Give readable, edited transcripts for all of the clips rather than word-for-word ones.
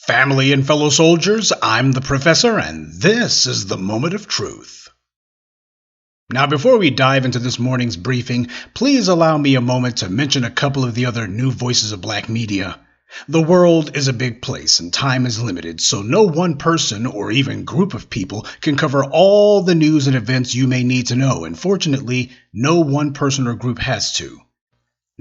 Family and fellow soldiers, I'm the Professor, and this is the Moment of Truth. Now, before we dive into this morning's briefing, please allow me a moment to mention a couple of the other new voices of black media. The world is a big place and time is limited, so no one person or even group of people can cover all the news and events you may need to know, and fortunately, no one person or group has to.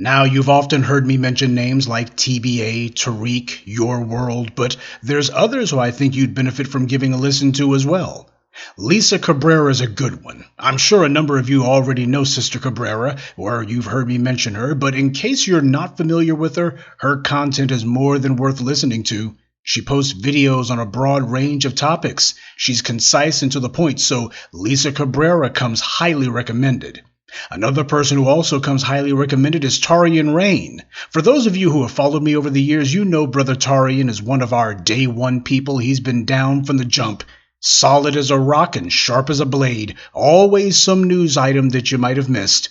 Now, you've often heard me mention names like TBA, Tariq, Your World, but there's others who I think you'd benefit from giving a listen to as well. Lisa Cabrera is a good one. I'm sure a number of you already know Sister Cabrera, or you've heard me mention her, but in case you're not familiar with her, her content is more than worth listening to. She posts videos on a broad range of topics. She's concise and to the point, so Lisa Cabrera comes highly recommended. Another person who also comes highly recommended is Tarian Rain. For those of you who have followed me over the years, you know Brother Tarian is one of our day one people. He's been down from the jump, solid as a rock and sharp as a blade, always some news item that you might have missed.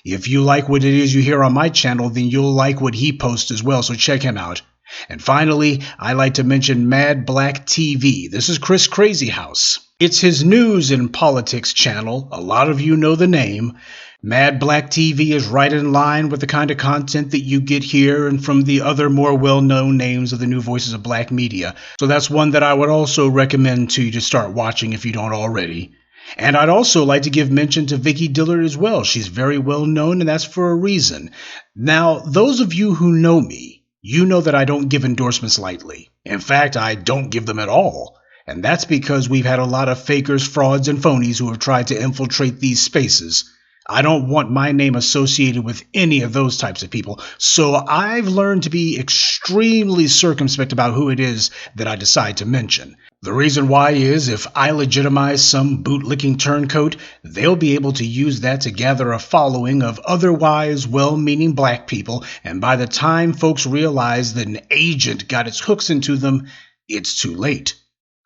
If you like what it is you hear on my channel, then you'll like what he posts as well, so check him out. And finally, I like to mention Mad Black TV. This is Chris Crazyhouse. It's his news and politics channel. A lot of you know the name. Mad Black TV is right in line with the kind of content that you get here and from the other more well-known names of the new voices of black media. So that's one that I would also recommend to you to start watching if you don't already. And I'd also like to give mention to Vicky Dillard as well. She's very well known, and that's for a reason. Now, those of you who know me, you know that I don't give endorsements lightly. In fact, I don't give them at all. And that's because we've had a lot of fakers, frauds, and phonies who have tried to infiltrate these spaces. I don't want my name associated with any of those types of people, so I've learned to be extremely circumspect about who it is that I decide to mention. The reason why is if I legitimize some bootlicking turncoat, they'll be able to use that to gather a following of otherwise well-meaning black people, and by the time folks realize that an agent got its hooks into them, it's too late.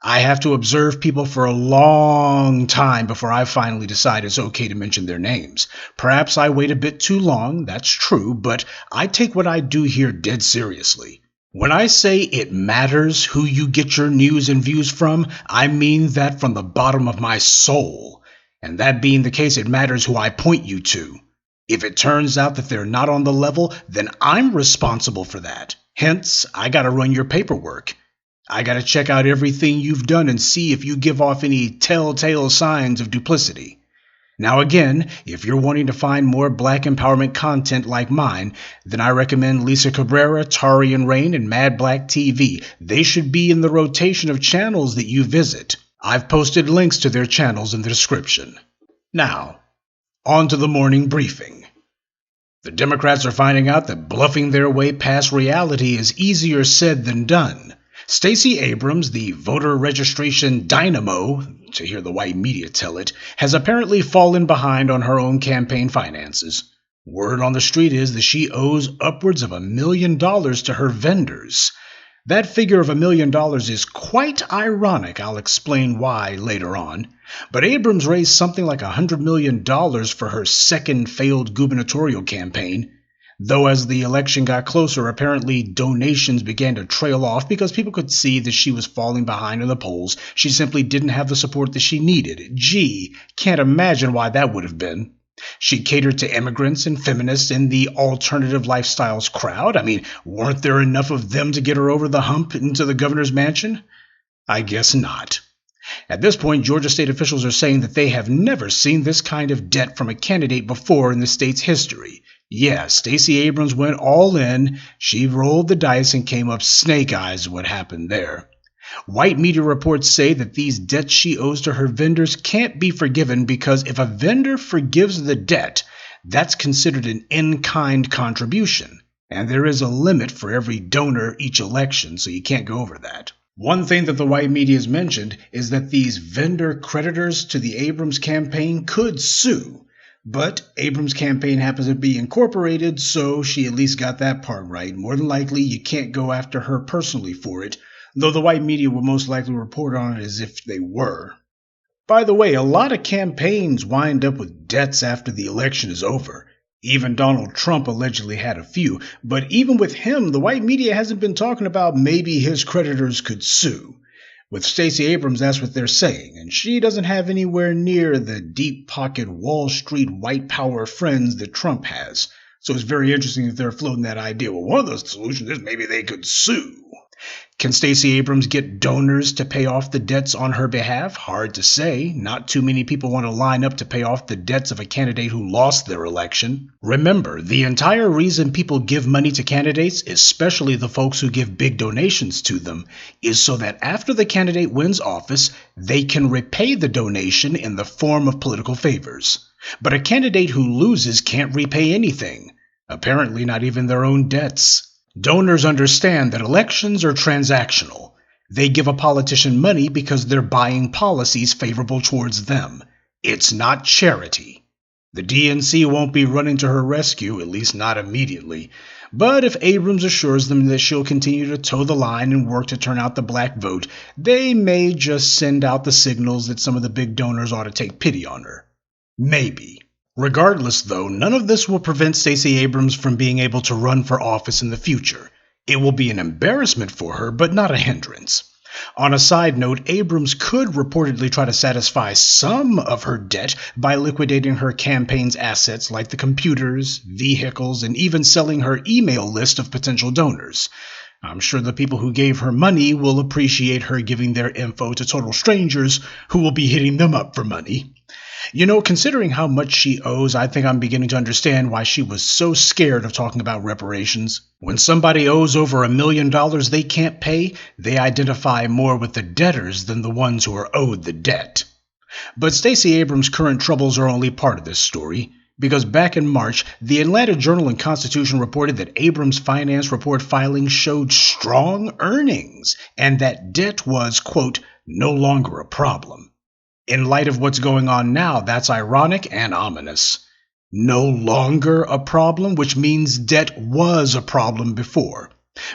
I have to observe people for a long time before I finally decide it's okay to mention their names. Perhaps I wait a bit too long, that's true, but I take what I do here dead seriously. When I say it matters who you get your news and views from, I mean that from the bottom of my soul. And that being the case, it matters who I point you to. If it turns out that they're not on the level, then I'm responsible for that. Hence, I gotta run your paperwork. I gotta check out everything you've done and see if you give off any telltale signs of duplicity. Now again, if you're wanting to find more black empowerment content like mine, then I recommend Lisa Cabrera, Tarian Rain, and Mad Black TV. They should be in the rotation of channels that you visit. I've posted links to their channels in the description. Now, on to the morning briefing. The Democrats are finding out that bluffing their way past reality is easier said than done. Stacey Abrams, the voter registration dynamo, to hear the white media tell it, has apparently fallen behind on her own campaign finances. Word on the street is that she owes upwards of $1 million to her vendors. That figure of $1 million is quite ironic. I'll explain why later on. But Abrams raised something like $100 million for her second failed gubernatorial campaign. Though as the election got closer, apparently donations began to trail off because people could see that she was falling behind in the polls. She simply didn't have the support that she needed. Gee, can't imagine why that would have been. She catered to immigrants and feminists and the alternative lifestyles crowd. I mean, weren't there enough of them to get her over the hump into the governor's mansion? I guess not. At this point, Georgia state officials are saying that they have never seen this kind of debt from a candidate before in the state's history. Yeah, Stacey Abrams went all in. She rolled the dice and came up snake eyes what happened there. White media reports say that these debts she owes to her vendors can't be forgiven because if a vendor forgives the debt, that's considered an in-kind contribution. And there is a limit for every donor each election, so you can't go over that. One thing that the white media has mentioned is that these vendor creditors to the Abrams campaign could sue. But Abrams' campaign happens to be incorporated, so she at least got that part right. More than likely, you can't go after her personally for it, though the white media will most likely report on it as if they were. By the way, a lot of campaigns wind up with debts after the election is over. Even Donald Trump allegedly had a few, but even with him, the white media hasn't been talking about maybe his creditors could sue. With Stacey Abrams, that's what they're saying, and she doesn't have anywhere near the deep-pocket Wall Street white power friends that Trump has. So it's very interesting that they're floating that idea. Well, one of the solutions is maybe they could sue. Can Stacey Abrams get donors to pay off the debts on her behalf? Hard to say. Not too many people want to line up to pay off the debts of a candidate who lost their election. Remember, the entire reason people give money to candidates, especially the folks who give big donations to them, is so that after the candidate wins office, they can repay the donation in the form of political favors. But a candidate who loses can't repay anything. Apparently not even their own debts. Donors understand that elections are transactional. They give a politician money because they're buying policies favorable towards them. It's not charity. The DNC won't be running to her rescue, at least not immediately. But if Abrams assures them that she'll continue to toe the line and work to turn out the black vote, they may just send out the signals that some of the big donors ought to take pity on her. Maybe. Regardless, though, none of this will prevent Stacey Abrams from being able to run for office in the future. It will be an embarrassment for her, but not a hindrance. On a side note, Abrams could reportedly try to satisfy some of her debt by liquidating her campaign's assets like the computers, vehicles, and even selling her email list of potential donors. I'm sure the people who gave her money will appreciate her giving their info to total strangers who will be hitting them up for money. You know, considering how much she owes, I think I'm beginning to understand why she was so scared of talking about reparations. When somebody owes over $1 million they can't pay, they identify more with the debtors than the ones who are owed the debt. But Stacey Abrams' current troubles are only part of this story, because back in March, the Atlanta Journal and Constitution reported that Abrams' finance report filings showed strong earnings, and that debt was, quote, no longer a problem. In light of what's going on now, that's ironic and ominous. No longer a problem, which means debt was a problem before.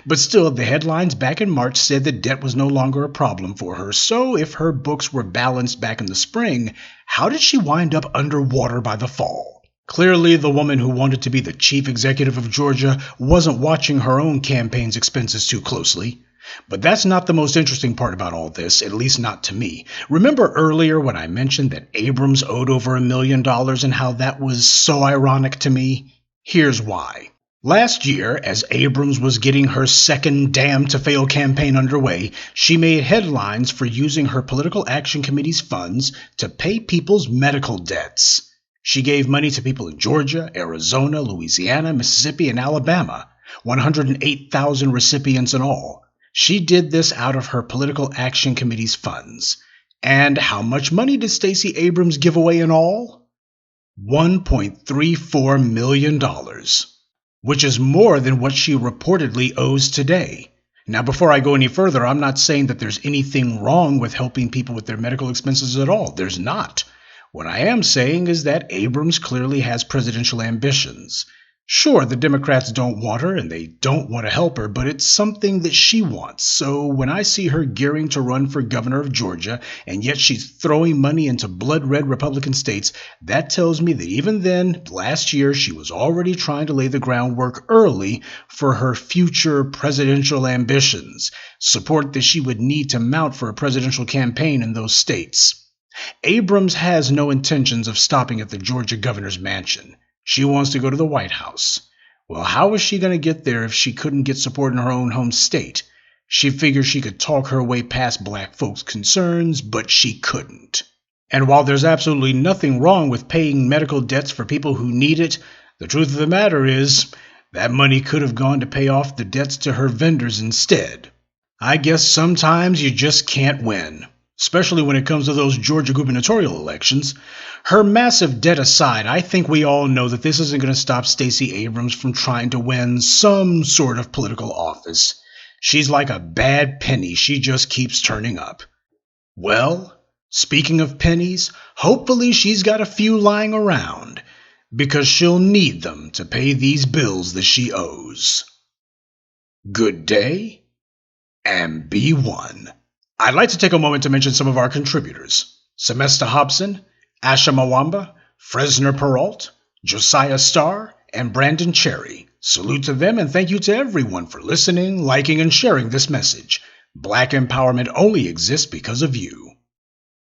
But still, the headlines back in March said that debt was no longer a problem for her. So if her books were balanced back in the spring, how did she wind up underwater by the fall? Clearly, the woman who wanted to be the chief executive of Georgia wasn't watching her own campaign's expenses too closely. But that's not the most interesting part about all this, at least not to me. Remember earlier when I mentioned that Abrams owed over $1 million and how that was so ironic to me? Here's why. Last year, as Abrams was getting her second Damn to Fail campaign underway, she made headlines for using her Political Action Committee's funds to pay people's medical debts. She gave money to people in Georgia, Arizona, Louisiana, Mississippi, and Alabama, 108,000 recipients in all. She did this out of her Political Action Committee's funds. And how much money did Stacey Abrams give away in all? $1.34 million, which is more than what she reportedly owes today. Now, before I go any further, I'm not saying that there's anything wrong with helping people with their medical expenses at all. There's not. What I am saying is that Abrams clearly has presidential ambitions. Sure, the Democrats don't want her and they don't want to help her, but it's something that she wants. So when I see her gearing to run for governor of Georgia, and yet she's throwing money into blood-red Republican states, that tells me that even then, last year, she was already trying to lay the groundwork early for her future presidential ambitions, support that she would need to mount for a presidential campaign in those states. Abrams has no intentions of stopping at the Georgia governor's mansion. She wants to go to the White House. Well, how is she going to get there if she couldn't get support in her own home state? She figured she could talk her way past black folks' concerns, but she couldn't. And while there's absolutely nothing wrong with paying medical debts for people who need it, the truth of the matter is that money could have gone to pay off the debts to her vendors instead. I guess sometimes you just can't win, especially when it comes to those Georgia gubernatorial elections. Her massive debt aside, I think we all know that this isn't going to stop Stacey Abrams from trying to win some sort of political office. She's like a bad penny. She just keeps turning up. Well, speaking of pennies, hopefully she's got a few lying around, because she'll need them to pay these bills that she owes. Good day, and be one. I'd like to take a moment to mention some of our contributors. Semesta Hobson, Asha Mawamba, Fresner Peralt, Josiah Starr, and Brandon Cherry. Salute to them and thank you to everyone for listening, liking, and sharing this message. Black empowerment only exists because of you.